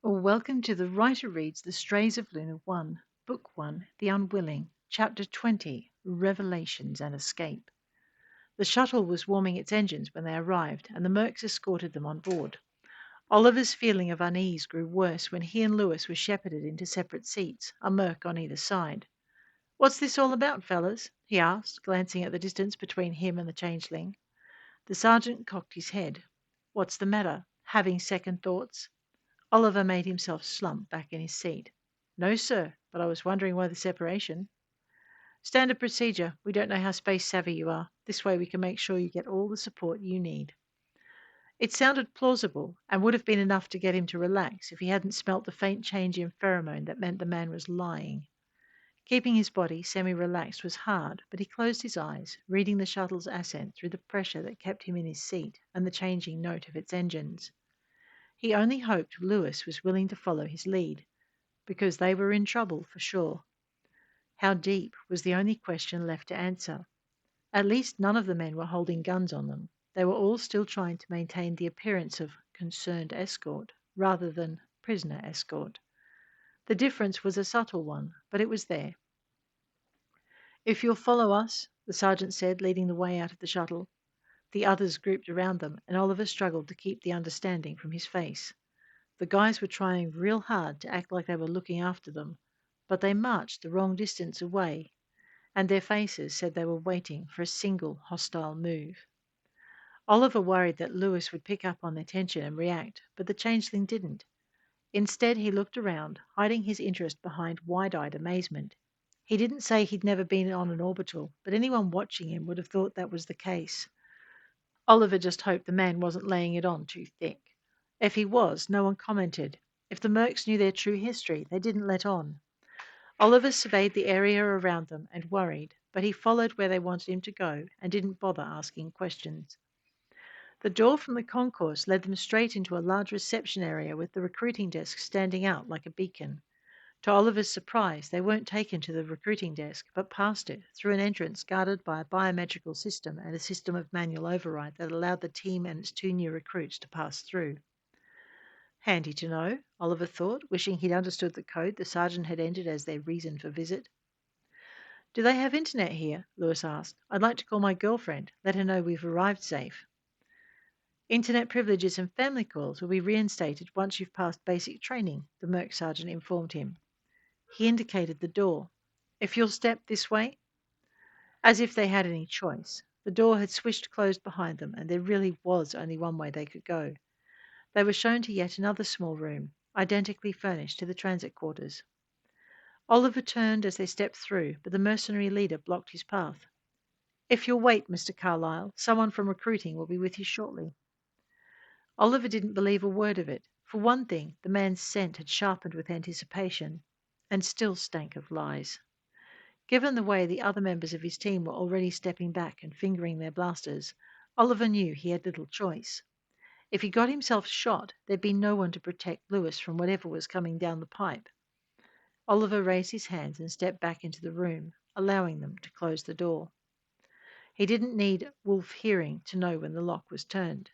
Welcome to the Writer Reads The Strays of Lunar One, Book 1, The Unwilling, Chapter 20, Revelations and Escape. The shuttle was warming its engines when they arrived, and the Mercs escorted them on board. Oliver's feeling of unease grew worse when he and Lewis were shepherded into separate seats, a Merc on either side. "What's this all about, fellas?" he asked, glancing at the distance between him and the changeling. The sergeant cocked his head. "What's the matter? Having second thoughts?" Oliver made himself slump back in his seat. "No, sir, but I was wondering why the separation." "Standard procedure. We don't know how space savvy you are. This way we can make sure you get all the support you need." It sounded plausible, and would have been enough to get him to relax if he hadn't smelt the faint change in pheromone that meant the man was lying. Keeping his body semi-relaxed was hard, but he closed his eyes, reading the shuttle's ascent through the pressure that kept him in his seat and the changing note of its engines. He only hoped Lewis was willing to follow his lead, because they were in trouble for sure. How deep was the only question left to answer. At least none of the men were holding guns on them. They were all still trying to maintain the appearance of concerned escort rather than prisoner escort. The difference was a subtle one, but it was there. "If you'll follow us," the sergeant said, leading the way out of the shuttle. The others grouped around them, and Oliver struggled to keep the understanding from his face. The guys were trying real hard to act like they were looking after them, but they marched the wrong distance away, and their faces said they were waiting for a single hostile move. Oliver worried that Lewis would pick up on their tension and react, but the changeling didn't. Instead, he looked around, hiding his interest behind wide-eyed amazement. He didn't say he'd never been on an orbital, but anyone watching him would have thought that was the case. Oliver just hoped the man wasn't laying it on too thick. If he was, no one commented. If the Mercs knew their true history, they didn't let on. Oliver surveyed the area around them and worried, but he followed where they wanted him to go and didn't bother asking questions. The door from the concourse led them straight into a large reception area with the recruiting desk standing out like a beacon. To Oliver's surprise, they weren't taken to the recruiting desk, but past it, through an entrance guarded by a biometrical system and a system of manual override that allowed the team and its two new recruits to pass through. Handy to know, Oliver thought, wishing he'd understood the code the sergeant had entered as their reason for visit. "Do they have internet here?" Lewis asked. "I'd like to call my girlfriend, let her know we've arrived safe." "Internet privileges and family calls will be reinstated once you've passed basic training," the Merc sergeant informed him. He indicated the door. "If you'll step this way." As if they had any choice. The door had swished closed behind them, and there really was only one way they could go. They were shown to yet another small room, identically furnished to the transit quarters. Oliver turned as they stepped through, but the mercenary leader blocked his path. "If you'll wait, Mr. Carlyle, someone from recruiting will be with you shortly." Oliver didn't believe a word of it. For one thing, the man's scent had sharpened with anticipation, and still stank of lies. Given the way the other members of his team were already stepping back and fingering their blasters, Oliver knew he had little choice. If he got himself shot, there'd be no one to protect Lewis from whatever was coming down the pipe. Oliver raised his hands and stepped back into the room, allowing them to close the door. He didn't need wolf hearing to know when the lock was turned.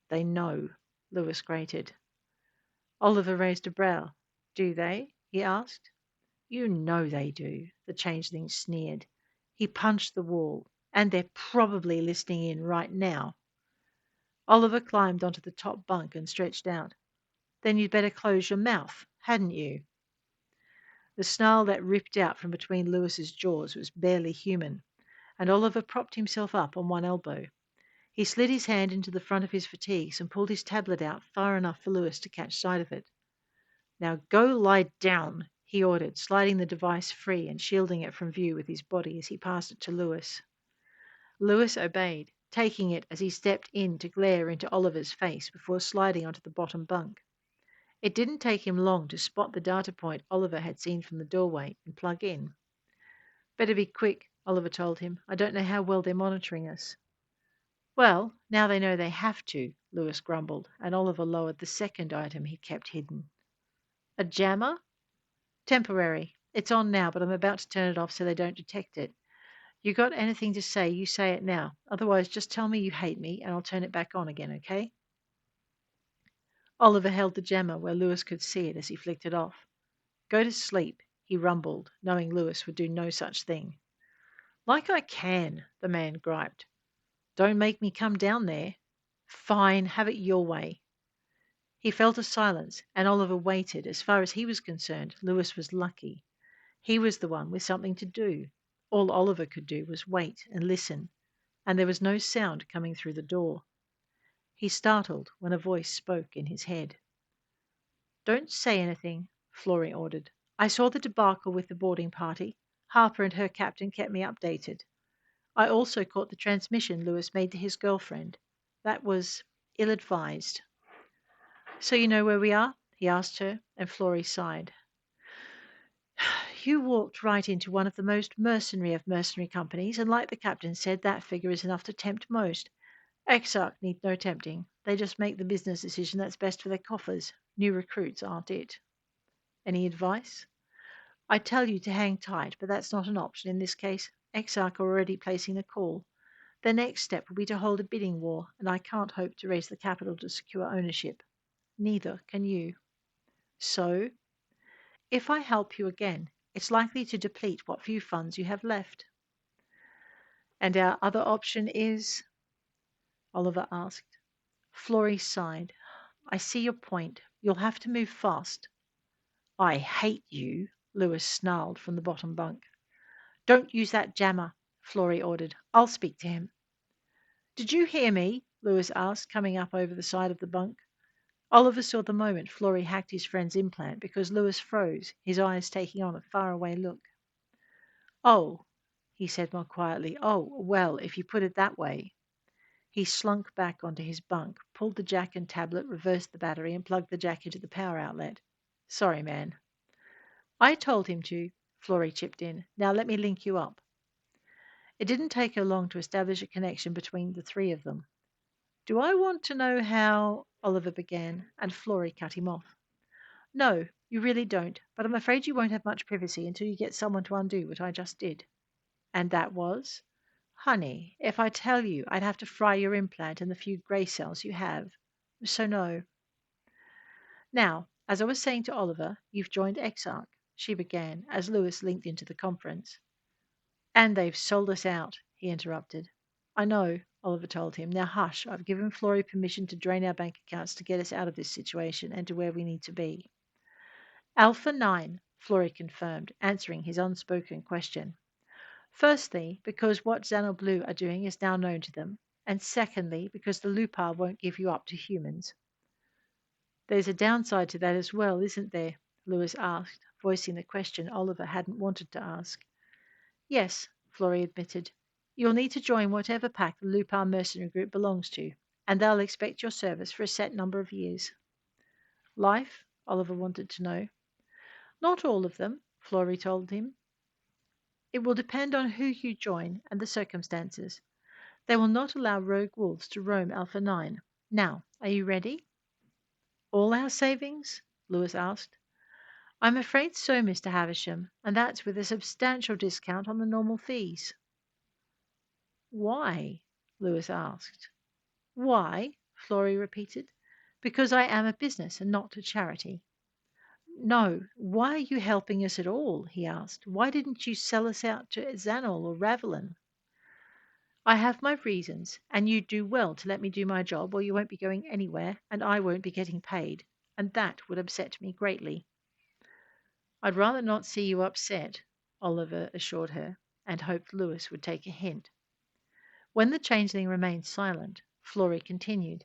"They know," Lewis grated. Oliver raised a brow. "Do they?" he asked. "You know they do," the changeling sneered. He punched the wall. "And they're probably listening in right now." Oliver climbed onto the top bunk and stretched out. "Then you'd better close your mouth, hadn't you?" The snarl that ripped out from between Lewis's jaws was barely human, and Oliver propped himself up on one elbow. He slid his hand into the front of his fatigues and pulled his tablet out far enough for Lewis to catch sight of it. "Now go lie down," he ordered, sliding the device free and shielding it from view with his body as he passed it to Lewis. Lewis obeyed, taking it as he stepped in to glare into Oliver's face before sliding onto the bottom bunk. It didn't take him long to spot the data point Oliver had seen from the doorway and plug in. "Better be quick," Oliver told him. "I don't know how well they're monitoring us." "Well, now they know they have to," Lewis grumbled, and Oliver lowered the second item he kept hidden. "A jammer?" "Temporary. It's on now, but I'm about to turn it off so they don't detect it. You got anything to say, you say it now. Otherwise, just tell me you hate me and I'll turn it back on again, okay?" Oliver held the gemma where Lewis could see it as he flicked it off. Go to sleep, he rumbled, knowing Lewis would do no such thing. Like I can, the man griped. Don't make me come down there. Fine, have it your way. He felt a silence, and Oliver waited. As far as he was concerned, Lewis was lucky. He was the one with something to do. All Oliver could do was wait and listen, and there was no sound coming through the door. He startled when a voice spoke in his head. Don't say anything, Florey ordered. I saw the debacle with the boarding party. Harper and her captain kept me updated. I also caught the transmission Lewis made to his girlfriend. That was ill-advised. So you know where we are? He asked her, and Florey sighed. You walked right into one of the most mercenary of mercenary companies, and like the captain said, that figure is enough to tempt most. Exarch need no tempting. They just make the business decision that's best for their coffers. New recruits aren't it. Any advice? I tell you to hang tight, but that's not an option in this case. Exarch are already placing the call. Their next step will be to hold a bidding war, and I can't hope to raise the capital to secure ownership. Neither can you. So, if I help you again, it's likely to deplete what few funds you have left. And our other option is? Oliver asked. Florey sighed. I see your point. You'll have to move fast. I hate you, Lewis snarled from the bottom bunk. Don't use that jammer, Florey ordered. I'll speak to him. Did you hear me? Lewis asked, coming up over the side of the bunk. Oliver saw the moment Florey hacked his friend's implant because Lewis froze, his eyes taking on a faraway look. Oh, he said more quietly. Oh, well, if you put it that way. He slunk back onto his bunk, pulled the jack and tablet, reversed the battery, and plugged the jack into the power outlet. Sorry, man. I told him to, Florey chipped in. Now let me link you up. It didn't take her long to establish a connection between the three of them. Do I want to know how? Oliver began, and Florey cut him off. No, you really don't, but I'm afraid you won't have much privacy until you get someone to undo what I just did. And that was? Honey, if I tell you, I'd have to fry your implant and the few grey cells you have. So no. Now, as I was saying to Oliver, you've joined Exarch, she began, as Lewis linked into the conference. And they've sold us out, he interrupted. I know, Oliver told him. Now hush, I've given Florey permission to drain our bank accounts to get us out of this situation and to where we need to be. Alpha 9, Florey confirmed, answering his unspoken question. Firstly, because what Xanor Blue are doing is now known to them, and secondly, because the lupar won't give you up to humans. There's a downside to that as well, isn't there? Lewis asked, voicing the question Oliver hadn't wanted to ask. Yes, Florey admitted. You'll need to join whatever pack the lupar mercenary group belongs to, and they'll expect your service for a set number of years. Life? Oliver wanted to know. Not all of them, Florey told him. It will depend on who you join and the circumstances. They will not allow rogue wolves to roam Alpha 9. Now, are you ready? All our savings? Lewis asked. I'm afraid so, Mr. Havisham, and that's with a substantial discount on the normal fees. Why? Lewis asked. Why? Florey repeated. Because I am a business and not a charity. No, why are you helping us at all? He asked. Why didn't you sell us out to Xanol or Ravelin? I have my reasons, and you'd do well to let me do my job, or you won't be going anywhere, and I won't be getting paid, and that would upset me greatly. I'd rather not see you upset, Oliver assured her, and hoped Lewis would take a hint. When the changeling remained silent, Florey continued.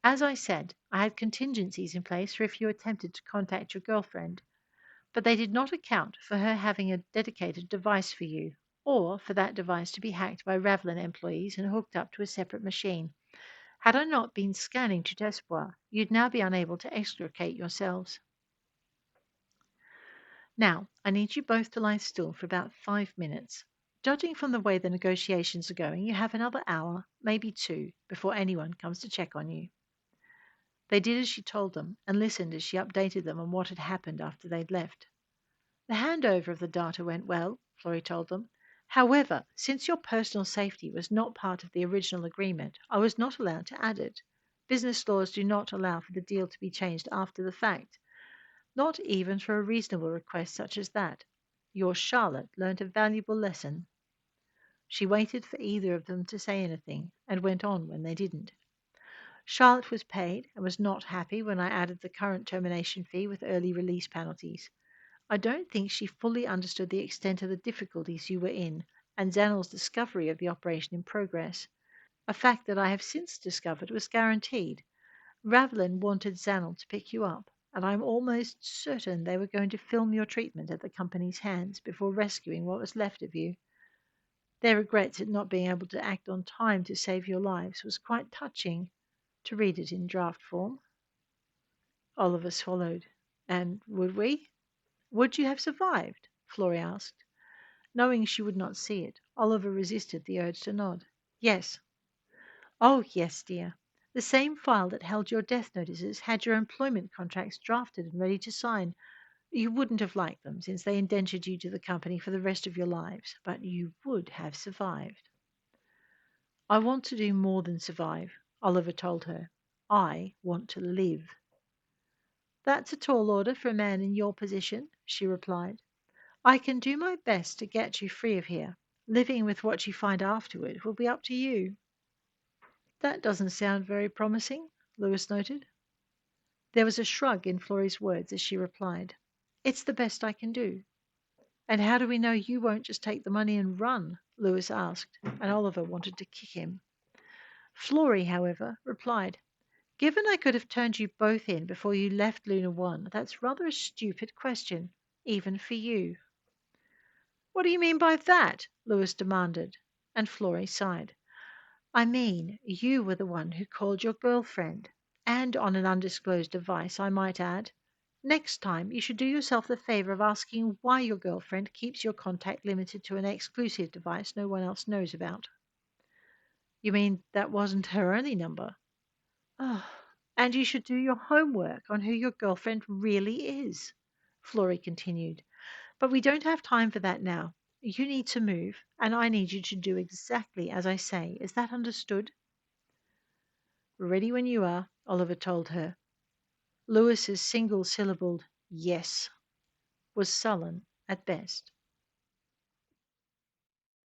As I said, I had contingencies in place for if you attempted to contact your girlfriend, but they did not account for her having a dedicated device for you, or for that device to be hacked by Ravelin employees and hooked up to a separate machine. Had I not been scanning to Despoir, you'd now be unable to extricate yourselves. Now, I need you both to lie still for about 5 minutes. Judging from the way the negotiations are going, you have another hour, maybe 2, before anyone comes to check on you. They did as she told them, and listened as she updated them on what had happened after they'd left. The handover of the data went well, Florey told them. However, since your personal safety was not part of the original agreement, I was not allowed to add it. Business laws do not allow for the deal to be changed after the fact, not even for a reasonable request such as that. Your Charlotte learnt a valuable lesson. She waited for either of them to say anything, and went on when they didn't. Charlotte was paid, and was not happy when I added the current termination fee with early release penalties. I don't think she fully understood the extent of the difficulties you were in, and Zanel's discovery of the operation in progress. A fact that I have since discovered was guaranteed. Ravelin wanted Zanel to pick you up, and I'm almost certain they were going to film your treatment at the company's hands before rescuing what was left of you. Their regrets at not being able to act on time to save your lives was quite touching, to read it in draft form. Oliver swallowed. And would we? Would you have survived? Florey asked. Knowing she would not see it, Oliver resisted the urge to nod. Yes. Oh, yes, dear. The same file that held your death notices had your employment contracts drafted and ready to sign. You wouldn't have liked them, since they indentured you to the company for the rest of your lives, but you would have survived. I want to do more than survive, Oliver told her. I want to live. That's a tall order for a man in your position, she replied. I can do my best to get you free of here. Living with what you find afterward will be up to you. That doesn't sound very promising, Lewis noted. There was a shrug in Florey's words as she replied, It's the best I can do. And how do we know you won't just take the money and run? Lewis asked, and Oliver wanted to kick him. Florey, however, replied, Given I could have turned you both in before you left Lunar One, that's rather a stupid question, even for you. What do you mean by that? Lewis demanded, and Florey sighed. I mean, you were the one who called your girlfriend, and on an undisclosed device, I might add. Next time, you should do yourself the favor of asking why your girlfriend keeps your contact limited to an exclusive device no one else knows about. You mean that wasn't her only number? Oh, and you should do your homework on who your girlfriend really is, Florey continued. But we don't have time for that now. You need to move, and I need you to do exactly as I say. Is that understood? Ready when you are, Oliver told her. Lewis's single-syllabled yes was sullen at best.